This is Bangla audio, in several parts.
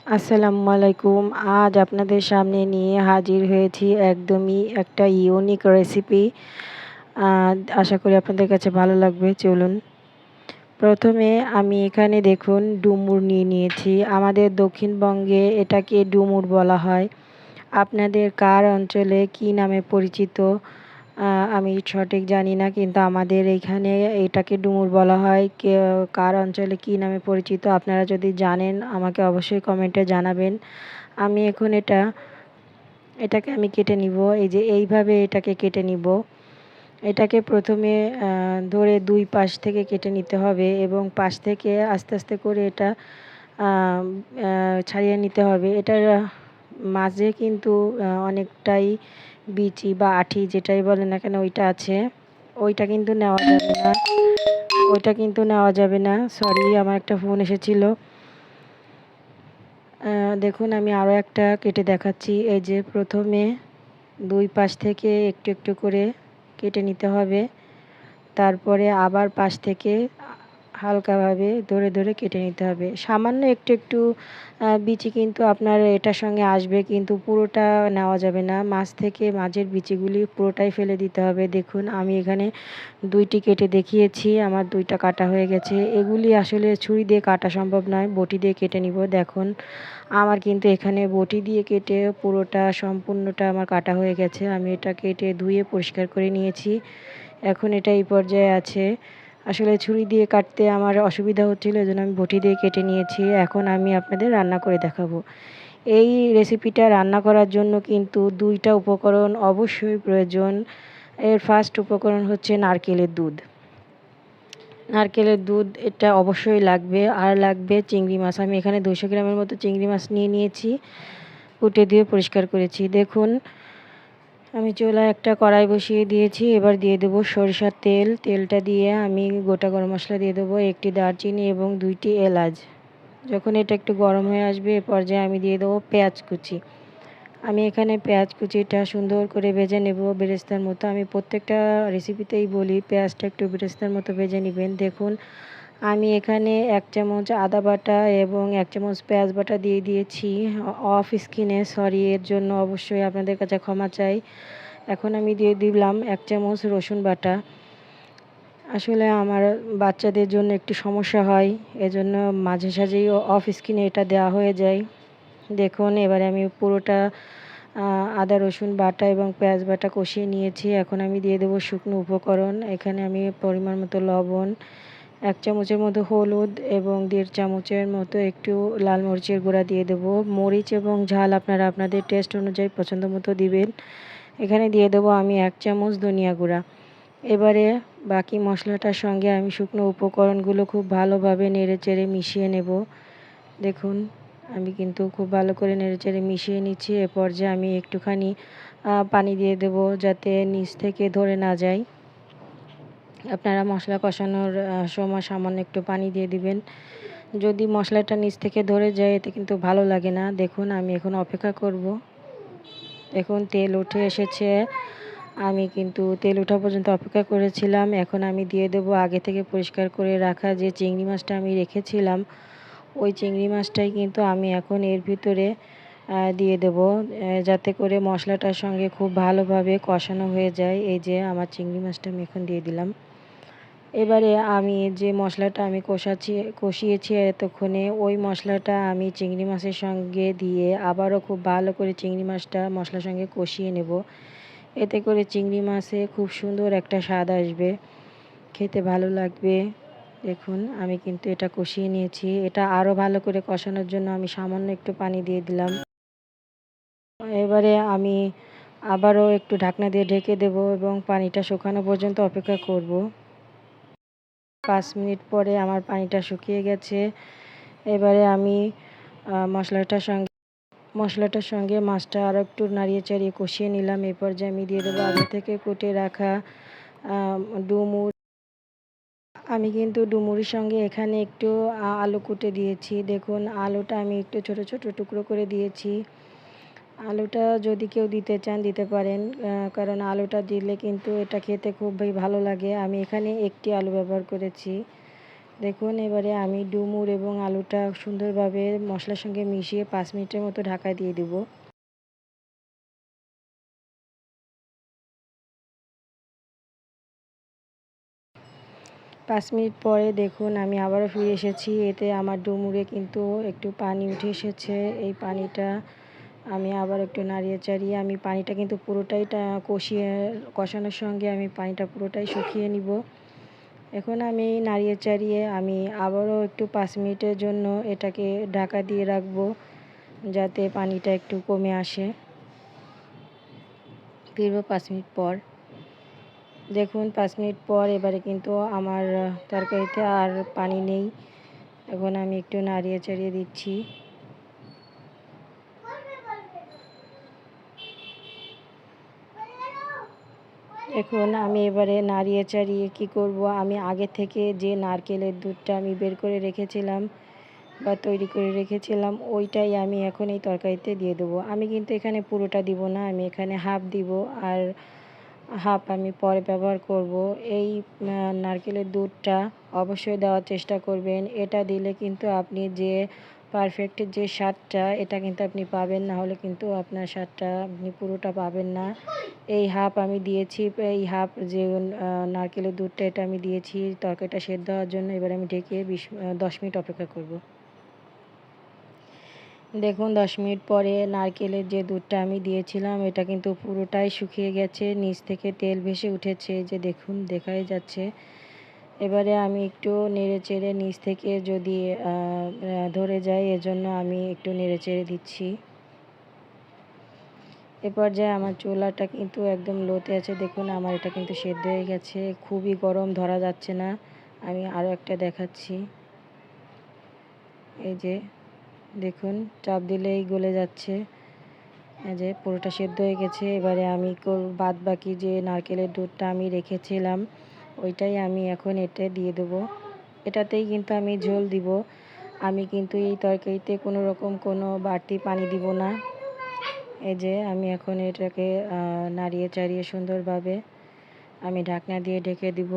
আসসালামু আলাইকুম। আজ আপনাদের সামনে নিয়ে হাজির হয়েছি একদমই একটা ইউনিক রেসিপি। আ আশা করি আপনাদের কাছে ভালো লাগবে। চলুন। প্রথমে আমি এখানে দেখুন ডুমুর নিয়ে নিয়েছি। আমাদের দক্ষিণবঙ্গে এটাকে ডুমুর বলা হয়। আপনাদের কার অঞ্চলে কী নামে পরিচিত আ আমি সঠিক জানি না, কিন্তু আমাদের এইখানে এটাকে ডুমুর বলা হয়। কার অঞ্চলে কী নামে পরিচিত আপনারা যদি জানেন আমাকে অবশ্যই কমেন্টে জানাবেন। আমি এখন এটাকে আমি কেটে নিব। এই যে এইভাবে এটাকে কেটে নিব। এটাকে প্রথমে ধরে ২ পাশ থেকে কেটে নিতে হবে এবং পাশ থেকে আস্তে আস্তে করে এটা আ আ ছাড়িয়ে নিতে হবে। এটার মাঝে কিন্তু অনেকটাই বিচি বা আঁটি যেটাই বলেন না কেন ওইটা আছে। ওইটা কিন্তু নেওয়া যাবে না। ওইটা কিন্তু নেওয়া যাবে না। সরি, আমার একটা ফোন এসেছিল। দেখুন আমি আরও একটা কেটে দেখাচ্ছি। এই যে প্রথমে ২ পাশ থেকে একটু একটু করে কেটে নিতে হবে। তারপরে আবার পাশ থেকে হালকাভাবে ধরে ধরে কেটে নিতে হবে। সামান্য একটু একটু বিচি কিন্তু আপনার এটার সঙ্গে আসবে, কিন্তু পুরোটা নেওয়া যাবে না। মাঝ থেকে মাঝের বিচিগুলি পুরোটাই ফেলে দিতে হবে। দেখুন আমি এখানে ২টি কেটে দেখিয়েছি। আমার ২টা কাটা হয়ে গেছে। এগুলি আসলে ছুরি দিয়ে কাটা সম্ভব নয়, বটি দিয়ে কেটে নিব। দেখুন আমার কিন্তু এখানে বটি দিয়ে কেটে পুরোটা সম্পূর্ণটা আমার কাটা হয়ে গেছে। আমি এটা কেটে ধুয়ে পরিষ্কার করে নিয়েছি। এখন এটা এই পর্যায়ে আছে। আসলে ছুরি দিয়ে কাটতে আমার অসুবিধা হচ্ছিলো, এজন্য আমি বটি দিয়ে কেটে নিয়েছি। এখন আমি আপনাদের রান্না করে দেখাবো। এই রেসিপিটা রান্না করার জন্য কিন্তু ২টা উপকরণ অবশ্যই প্রয়োজন। এর ফার্স্ট উপকরণ হচ্ছে নারকেলের দুধ। নারকেলের দুধ এটা অবশ্যই লাগবে। আর লাগবে চিংড়ি মাছ। আমি এখানে ২০০ গ্রামের মতো চিংড়ি মাছ নিয়ে নিয়েছি। কুটে দিয়ে পরিষ্কার করেছি। দেখুন আমি চুলায় একটা কড়াই বসিয়ে দিয়েছি। এবার দিয়ে দেবো সরিষার তেল। তেলটা দিয়ে আমি গোটা গরম মশলা দিয়ে দেবো, ১টি দারচিনি এবং ২টি এলাচ। যখন এটা একটু গরম হয়ে আসবে এ পর্যায়ে আমি দিয়ে দেবো পেঁয়াজ কুচি। আমি এখানে পেঁয়াজ কুচিটা সুন্দর করে ভেজে নেব বেরেস্তার মতো। আমি প্রত্যেকটা রেসিপিতেই বলি পেঁয়াজটা একটু বেরেস্তার মতো ভেজে নেবেন। দেখুন আমি এখানে ১ চামচ আদা বাটা এবং ১ চামচ পেঁয়াজ বাটা দিয়ে দিয়েছি। অফ স্ক্রিনে, সরি, এর জন্য অবশ্যই আপনাদের কাছে ক্ষমা চাই। এখন আমি দিয়ে দিলাম ১ চামচ রসুন বাটা। আসলে আমার বাচ্চাদের জন্য একটু সমস্যা হয়, এজন্য মাঝে সাঝেই অফ স্ক্রিনে এটা দেওয়া হয়ে যায়। দেখুন এবারে আমি পুরোটা আদা রসুন বাটা এবং পেঁয়াজ বাটা কষিয়ে নিয়েছি। এখন আমি দিয়ে দেবো শুকনো উপকরণ। এখানে আমি পরিমাণ মতো লবণ, ১ চামচের মতো হলুদ এবং ১.৫ চামচের মতো একটু লাল মরিচের গুঁড়া দিয়ে দেবো। মরিচ এবং ঝাল আপনারা আপনাদের টেস্ট অনুযায়ী পছন্দ মতো দিবেন। এখানে দিয়ে দেবো আমি ১ চামচ ধনিয়া গুঁড়া। এবারে বাকি মশলাটার সঙ্গে আমি শুকনো উপকরণগুলো খুব ভালোভাবে নেড়েচেড়ে মিশিয়ে নেব। দেখুন আমি কিন্তু খুব ভালো করে নেড়েচেড়ে মিশিয়ে নিচ্ছি। এ পর্যায়ে আমি একটুখানি পানি দিয়ে দেবো যাতে নিচ থেকে ধরে না যায়। আপনারা মশলা কষানোর সময় সামান্য একটু পানি দিয়ে দিবেন। যদি মশলাটা নিচ থেকে ধরে যায় এতে কিন্তু ভালো লাগে না। দেখুন আমি এখন অপেক্ষা করব। দেখুন তেল উঠে এসেছে। আমি কিন্তু তেল ওঠা পর্যন্ত অপেক্ষা করেছিলাম। এখন আমি দিয়ে দেবো আগে থেকে পরিষ্কার করে রাখা যে চিংড়ি মাছটা আমি রেখেছিলাম, ওই চিংড়ি মাছটাই কিন্তু আমি এখন এর ভিতরে দিয়ে দেবো, যাতে করে মশলাটার সঙ্গে খুব ভালোভাবে কষানো হয়ে যায়। এই যে আমার চিংড়ি মাছটা আমি এখন দিয়ে দিলাম। এবারে আমি যে মশলাটা আমি কষিয়েছি এতক্ষণে, ওই মশলাটা আমি চিংড়ি মাছের সঙ্গে দিয়ে আবারও খুব ভালো করে চিংড়ি মাছটা মশলার সঙ্গে কষিয়ে নেব। এতে করে চিংড়ি মাছে খুব সুন্দর একটা স্বাদ আসবে, খেতে ভালো লাগবে। দেখুন আমি কিন্তু এটা কষিয়ে নিয়েছি। এটা আরও ভালো করে কষানোর জন্য আমি সামান্য একটু পানি দিয়ে দিলাম। এবারে আমি আবারও একটু ঢাকনা দিয়ে ঢেকে দেব এবং পানিটা শুকানো পর্যন্ত অপেক্ষা করব। ৫ মিনিট পরে আমার পানিটা শুকিয়ে গেছে। এবারে আমি মশলাটার সঙ্গে মাছটা আরও একটু নাড়িয়ে চাড়িয়ে কষিয়ে নিলাম। এই পর্যায়ে আমি দিয়ে দেবো আগে থেকে কুটে রাখা ডুমুর। আমি কিন্তু ডুমুরের সঙ্গে এখানে একটু আলু কুটে দিয়েছি। দেখুন আলুটা আমি একটু ছোট ছোট টুকরো করে দিয়েছি। আলুটা যদি কেউ দিতে চান দিতে পারেন, কারণ আলুটা দিলে কিন্তু এটা খেতে খুবই ভালো লাগে। আমি এখানে ১টি আলু ব্যবহার করেছি। দেখুন এবারে আমি ডুমুর এবং আলুটা সুন্দরভাবে মশলার সঙ্গে মিশিয়ে 5 মিনিটের মতো ঢাকা দিয়ে দেব। 5 মিনিট পরে দেখুন আমি আবারও ফিরে এসেছি। এতে আমার ডুমুরে কিন্তু একটু পানি উঠে এসেছে। এই পানিটা আমি আবার একটু নাড়িয়ে চাড়িয়ে আমি পানিটা কিন্তু পুরোটাই কষানোর সঙ্গে আমি পানিটা পুরোটাই শুকিয়ে নিব। এখন আমি নাড়িয়ে চাড়িয়ে আমি আবারও একটু 5 মিনিটের জন্য এটাকে ঢাকা দিয়ে রাখবো, যাতে পানিটা একটু কমে আসে। ফিরবো 5 মিনিট পর। দেখুন 5 মিনিট পর এবারে কিন্তু আমার তরকারিতে আর পানি নেই। এখন আমি একটু নাড়িয়ে চাড়িয়ে দিচ্ছি। এখন আমি এবারে নাড়িয়ে চাড়িয়ে কী করব, আমি আগে থেকে যে নারকেলের দুধটা আমি বের করে রেখেছিলাম বা তৈরি করে রেখেছিলাম, ওইটাই আমি এখন এই তরকারিতে দিয়ে দেবো। আমি কিন্তু এখানে পুরোটা দিব না, আমি এখানে হাফ দিব, আর হাফ আমি পরে ব্যবহার করব। এই নারকেলের দুধটা অবশ্যই দেওয়ার চেষ্টা করবেন। এটা দিলে কিন্তু আপনি যে পারফেক্ট যে স্বাদটা, এটা কিন্তু আপনি পাবেন না, হলে কিন্তু আপনার স্বাদটা আপনি পুরোটা পাবেন না। এই হাফ আমি দিয়েছি, এই হাফ যে নারকেলের দুধটা এটা আমি দিয়েছি তরকারিটা সেদ্ধ হওয়ার জন্য। এবার আমি ঢেকে 10 মিনিট অপেক্ষা করব। দেখুন 10 মিনিট পরে নারকেলের যে দুধটা আমি দিয়েছিলাম এটা কিন্তু পুরোটাই শুকিয়ে গেছে, নিচ থেকে তেল ভেসে উঠেছে, যে দেখুন দেখাই যাচ্ছে। এবারে আমি একটু নেড়ে চেড়ে নিচ থেকে যদি ধরে যায়, এজন্য আমি একটু নেড়ে চেড়ে দিচ্ছি। এ পর্যায়ে আমার চুলাটা কিন্তু একদম লোতে আছে। দেখুন আমার এটা কিন্তু সেদ্ধ হয়ে গেছে, খুবই গরম, ধরা যাচ্ছে না। আমি আরও একটা দেখাচ্ছি। এই যে দেখুন চাপ দিলেই গলে যাচ্ছে, এই যে পুরোটা সেদ্ধ হয়ে গেছে। এবারে আমি বাদ বাকি যে নারকেলের দুধটা আমি রেখেছিলাম ওইটাই আমি এখন এতে দিয়ে দেবো। এটাতেই কিন্তু আমি ঝোল দিব। আমি কিন্তু এই তরকারিতে কোনো রকম কোনো বাড়তি পানি দিব না। এই যে আমি এখন এটাকে নাড়িয়ে চাড়িয়ে সুন্দরভাবে আমি ঢাকনা দিয়ে ঢেকে দিব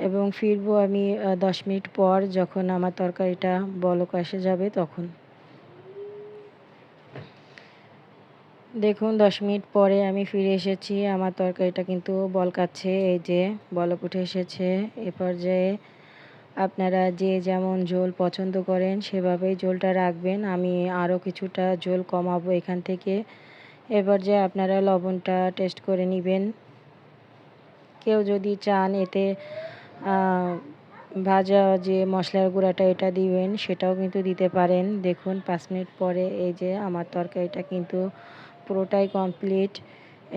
এবং ফিরবো আমি 10 মিনিট পর, যখন আমার তরকারিটা বলক এসে যাবে তখন। দেখুন 10 মিনিট পরে আমি ফিরে এসেছি। আমার তরকারিটা কিন্তু বলকাচ্ছে, এই যে বলক উঠে এসেছে। এ পর্যায়ে আপনারা যে যেমন ঝোল পছন্দ করেন সেভাবেই ঝোলটা রাখবেন। আমি আরও কিছুটা ঝোল কমাবো এখান থেকে। এ পর্যায়ে আপনারা লবণটা টেস্ট করে নেবেন। কেউ যদি চান এতে ভাজা যে মশলার গুঁড়াটা এটা দিবেন, সেটাও কিন্তু দিতে পারেন। দেখুন 5 মিনিট পরে এই যে আমার তরকারিটা কিন্তু পুরোটাই কমপ্লিট।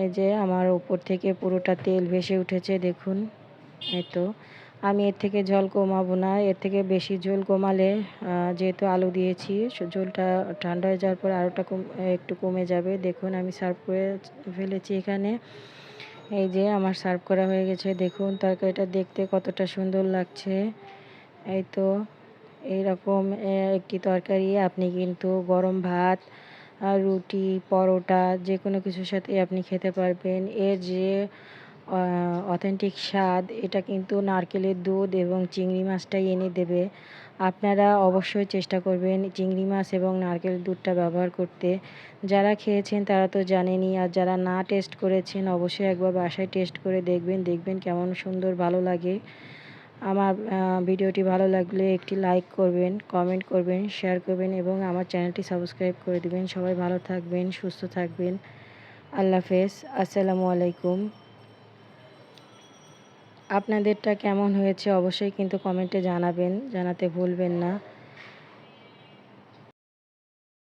এই যে আমার উপর থেকে পুরোটা তেল ভেসে উঠেছে, দেখুন। এই তো আমি এর থেকে ঝোল কমাবো না, এর থেকে বেশি ঝোল কমালে যেহেতু আলু দিয়েছি, ঝোলটা ঠান্ডা হয়ে যাওয়ার পর আরোটা একটু কমে যাবে। দেখুন আমি সার্ভ করে ফেলেছি এখানে। এই যে আমার সার্ভ করা হয়ে গেছে। দেখুন তরকারিটা দেখতে কতটা সুন্দর লাগছে। এই তো এইরকম একটি তরকারি আপনি কিন্তু গরম ভাত, রুটি, পরোটা যে কোনো কিছুর সাথে আপনি খেতে পারবেন। এর যে অথেন্টিক স্বাদ, এটা কিন্তু নারকেলের দুধ এবং চিংড়ি মাছটাই এনে দেবে। আপনারা অবশ্যই চেষ্টা করবেন চিংড়ি মাছ এবং নারকেলের দুধটা ব্যবহার করতে। যারা খেয়েছেন তারা তো জানেনই, আর যারা না টেস্ট করেছেন অবশ্যই একবার বাসায় টেস্ট করে দেখবেন, দেখবেন কেমন সুন্দর ভালো লাগে। আমার ভিডিওটি ভালো লাগলে একটি লাইক করবেন, কমেন্ট করবেন, শেয়ার করবেন এবং আমার চ্যানেলটি সাবস্ক্রাইব করে দেবেন। সবাই ভালো থাকবেন, সুস্থ থাকবেন। আল্লাহ হাফেজ। আসসালামু আলাইকুম। আপনাদেরটা কেমন হয়েছে অবশ্যই কিন্তু কমেন্টে জানাবেন, জানাতে ভুলবেন না।